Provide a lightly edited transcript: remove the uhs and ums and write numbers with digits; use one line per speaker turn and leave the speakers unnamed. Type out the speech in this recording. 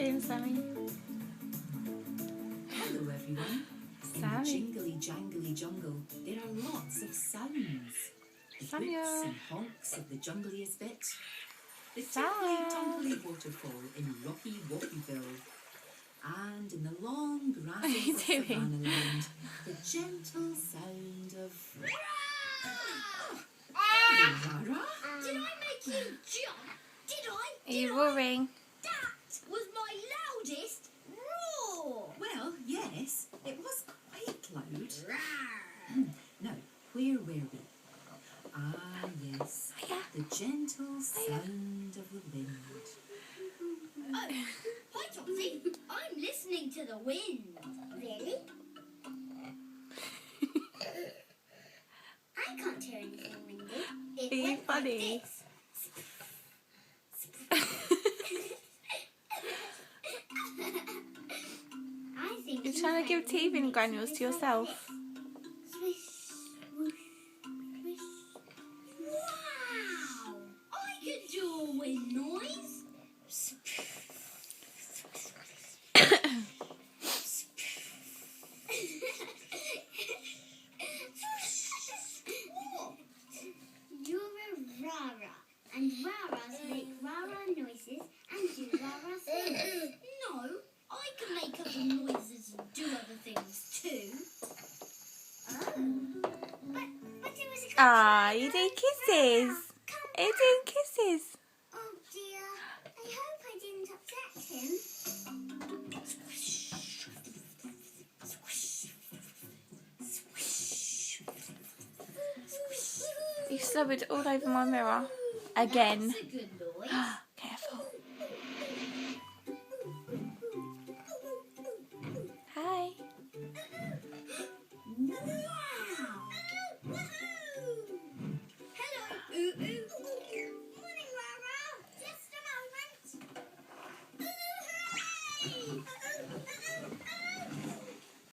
doing, Sammy?
Hello everyone. In the jingly jangly jungle there are lots of sounds. The hoots and honks of the jungliest bit. The tinkly tumbly waterfall in Rocky Walkyville. And in the long grasses of Savannah Land, the gentle sound of... Rara?
Did I make you jump? Did I?
Are you roaring?
That was my loudest roar.
Well, yes, it was quite loud.
Rawr.
Now, where were we? Ah, yes, the gentle sound of the wind.
Oh, hi Topsy. I'm listening to the wind. Really? I can't hear anything windy. It
Are you
went
funny?
Like this. I think
You're trying to give teething granules to yourself.
Swish, swoosh, swish. Wow! I could do a wind noise. What? You're a Rara, and Raras make Rara noises and do Rara things. No, I can make other noises and do other things too. Oh. But it was a
Ah, you doing kisses? Are you doing kisses?
Oh dear, I hope I didn't upset him.
You slobbered all over my mirror. Again.
That's a good noise.